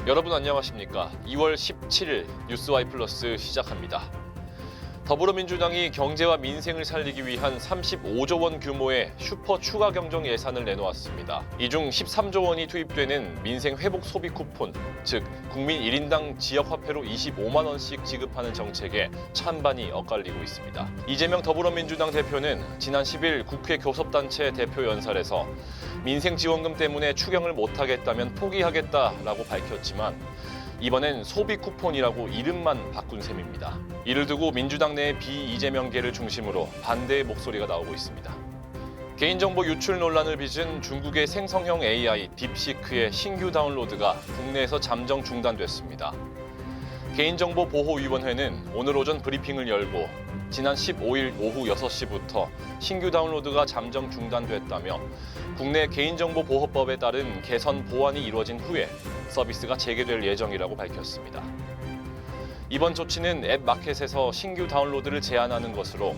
여러분 안녕하십니까? 2월 17일 뉴스와이 플러스 시작합니다. 더불어민주당이 경제와 민생을 살리기 위한 35조 원 규모의 슈퍼 추가 경정 예산을 내놓았습니다. 이 중 13조 원이 투입되는 민생 회복 소비 쿠폰, 즉 국민 1인당 지역화폐로 25만 원씩 지급하는 정책에 찬반이 엇갈리고 있습니다. 이재명 더불어민주당 대표는 지난 10일 국회 교섭단체 대표 연설에서 민생 지원금 때문에 추경을 못하겠다면 포기하겠다라고 밝혔지만 이번엔 소비 쿠폰이라고 이름만 바꾼 셈입니다. 이를 두고 민주당 내 비이재명계를 중심으로 반대의 목소리가 나오고 있습니다. 개인정보 유출 논란을 빚은 중국의 생성형 AI 딥시크의 신규 다운로드가 국내에서 잠정 중단됐습니다. 개인정보보호위원회는 오늘 오전 브리핑을 열고 지난 15일 오후 6시부터 신규 다운로드가 잠정 중단됐다며 국내 개인정보보호법에 따른 개선 보완이 이루어진 후에 서비스가 재개될 예정이라고 밝혔습니다. 이번 조치는 앱 마켓에서 신규 다운로드를 제한하는 것으로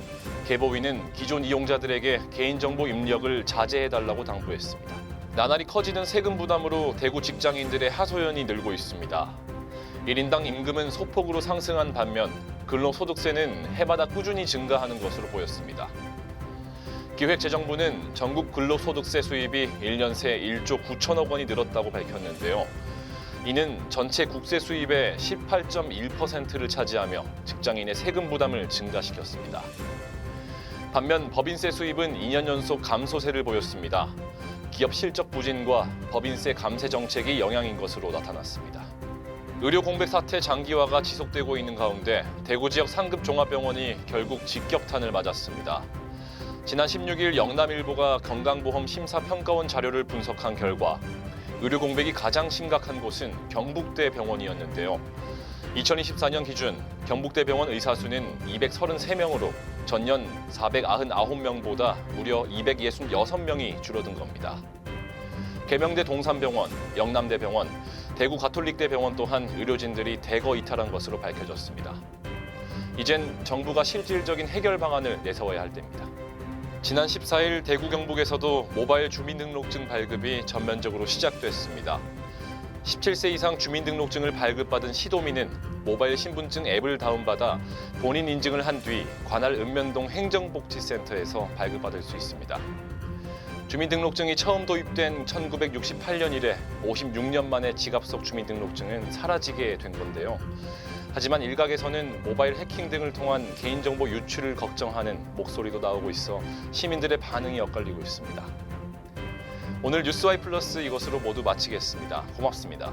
개보위는 기존 이용자들에게 개인정보 입력을 자제해달라고 당부했습니다. 나날이 커지는 세금 부담으로 대구 직장인들의 하소연이 늘고 있습니다. 1인당 임금은 소폭으로 상승한 반면 근로소득세는 해마다 꾸준히 증가하는 것으로 보였습니다. 기획재정부는 전국 근로소득세 수입이 1년 새 1조 9천억 원이 늘었다고 밝혔는데요. 이는 전체 국세 수입의 18.1%를 차지하며 직장인의 세금 부담을 증가시켰습니다. 반면 법인세 수입은 2년 연속 감소세를 보였습니다. 기업 실적 부진과 법인세 감세 정책이 영향인 것으로 나타났습니다. 의료 공백 사태 장기화가 지속되고 있는 가운데 대구 지역 상급 종합병원이 결국 직격탄을 맞았습니다. 지난 16일 영남일보가 건강보험 심사평가원 자료를 분석한 결과 의료 공백이 가장 심각한 곳은 경북대 병원이었는데요. 2024년 기준 경북대 병원 의사 수는 233명으로 전년 499명보다 무려 266명이 줄어든 겁니다. 계명대 동산병원, 영남대병원, 대구 가톨릭대병원 또한 의료진들이 대거 이탈한 것으로 밝혀졌습니다. 이젠 정부가 실질적인 해결 방안을 내세워야 할 때입니다. 지난 14일 대구 경북에서도 모바일 주민등록증 발급이 전면적으로 시작됐습니다. 17세 이상 주민등록증을 발급받은 시도민은 모바일 신분증 앱을 다운받아 본인 인증을 한 뒤 관할 읍면동 행정복지센터에서 발급받을 수 있습니다. 주민등록증이 처음 도입된 1968년 이래 56년 만에 지갑 속 주민등록증은 사라지게 된 건데요. 하지만 일각에서는 모바일 해킹 등을 통한 개인정보 유출을 걱정하는 목소리도 나오고 있어 시민들의 반응이 엇갈리고 있습니다. 오늘 뉴스와이 플러스 이것으로 모두 마치겠습니다. 고맙습니다.